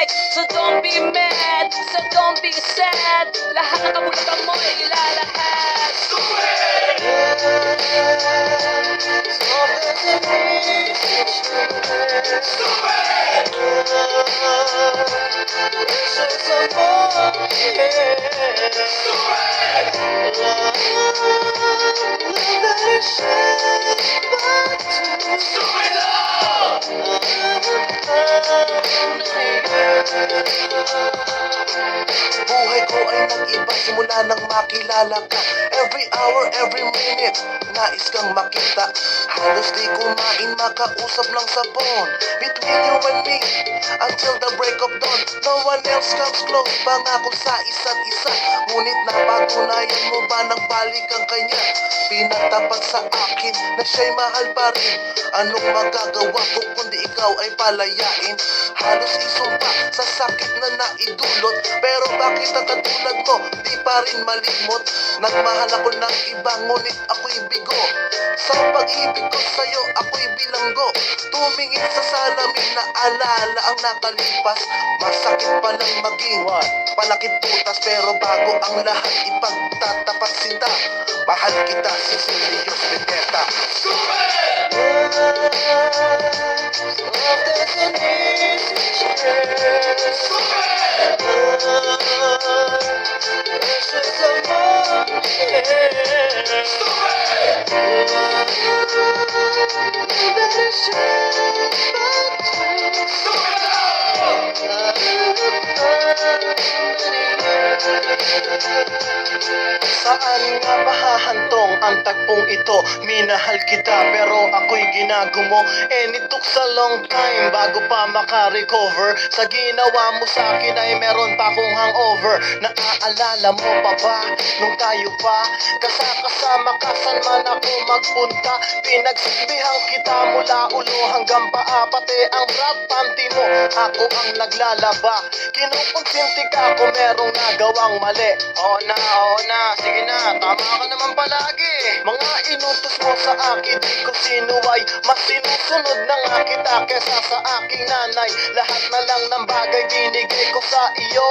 buhay. So don't be mad, so don't be sad. Lahat ng kabulukan mo ay ilalahat. Buhay ko ay nag-iba simula nang makilala ka. Every hour, every minute, nais kang makita. Halos di kumain, makausap lang sa phone. Between you and me, until the break of dawn. No one else comes close, pangako sa isa't isa. Ngunit napatunayan mo ba nang balik ang kanya? Pinatapat sa akin na siya'y mahal pa rin. Anong magagawa ko kundi ikaw ay palayain? Halos isumpa sa sakit na naidulot. Pero bakit ang katulad mo di pa rin malimot? Nagmahal ako ng iba ngunit ako'y bigo. Sa pag-ibig ko sa'yo ako'y bilanggo. Tumingin sa salamin na alala ang nakalipas. Masakit palang maging palakit putas. Pero bago ang lahat ipagtatapat sinta. Mahal kita, Cecilius Beneta. Saan nga ba hahantong ang tagpong ito? Minahal kita pero ako'y ginagumo. And it took a long time bago pa makarecover. Sa ginawa mo sa akin ay meron pa akong hangover. Naaalala mo pa ba nung tayo pa kasama ka saan man ako magpunta? Pinagsilbihan kita mula ulo hanggang paa. Pati ang bra panty mo ako ang naglalaba. Kinukonsinti ka kung merong nagawang mali. Oo na, sige na, tama ka naman palagi. Mga inutos mo sa akin, di ko sinuway. Mas sinusunod na nga kita kesa sa aking nanay. Lahat na lang ng bagay binigay ko sa iyo.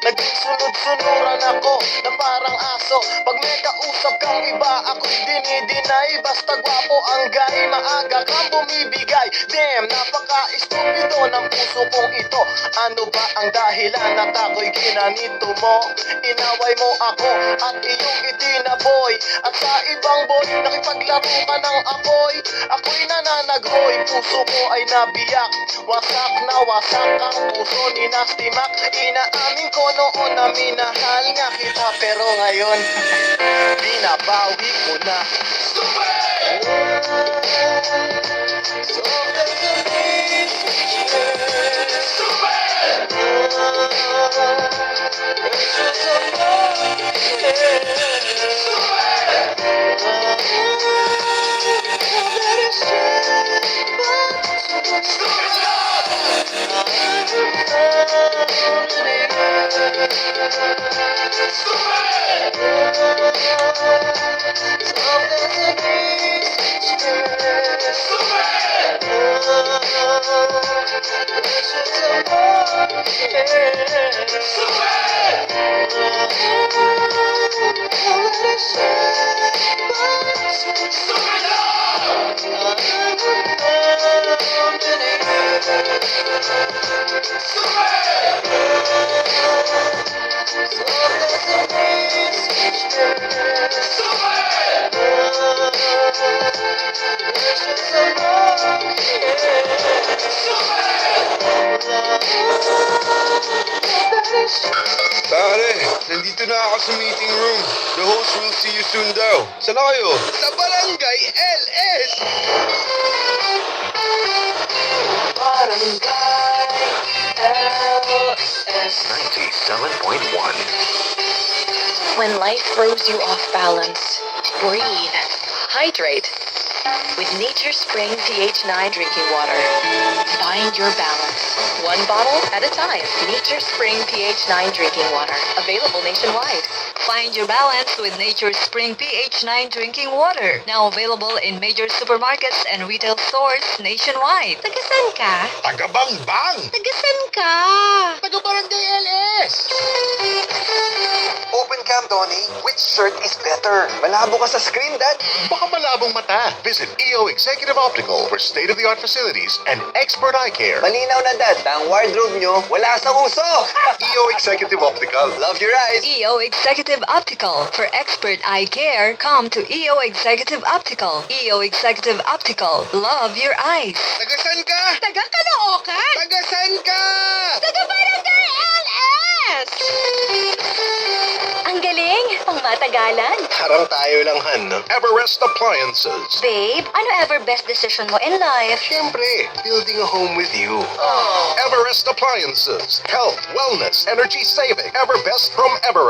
Naging sunod-sunuran ako na parang aso. Pag may kausap kang iba, ako'y dinidinay. Basta gwapo ang guy, maaga kang bumibigay. Damn, napaka-estupido ng puso kong ito. Ano ba ang dahilan at ako'y ginanito mo? Inaway mo ako at iyong itinaboy. At sa ibang boy, nakipaglaro ka ng apoy. Ako'y nananaghoy, puso ko ay nabiyak. Wasak na wasak ang puso ni Nasty Mac. Inaamin ko noon na minahal nga kita. Pero ngayon, binabawi ko na. Pare, nandito na ako sa meeting room. The host will see you soon daw. Saan na kayo? Sa Barangay LS! Barangay LS 97.1. When life throws you off balance, breathe, hydrate with Nature Spring pH 9 drinking water. Find your balance. One bottle at a time. Nature Spring pH 9 drinking water. Available nationwide. Find your balance with Nature's Spring pH 9 drinking water. Now available in major supermarkets and retail stores nationwide. Tagasan ka? Tagabangbang! Tagasan ka? Donnie. Which shirt is better? Malabo ka sa screen, Dad. Baka malabong mata. Visit EO Executive Optical for state-of-the-art facilities and expert eye care. Malinaw na, Dad. Ang wardrobe nyo, wala sa uso. EO Executive Optical. Love your eyes. EO Executive Optical. For expert eye care, come to EO Executive Optical. EO Executive Optical. Love your eyes. Tagasan ka? Taga Caloocan! Tagasan ka? Taga Barangay LS! Ang galing! Pang matagalan. Parang tayo lang, Han. Everest Appliances. Babe, ano ever best decision mo in life? Siyempre, building a home with you. Everest Appliances. Health, wellness, energy saving. Ever best from Everest.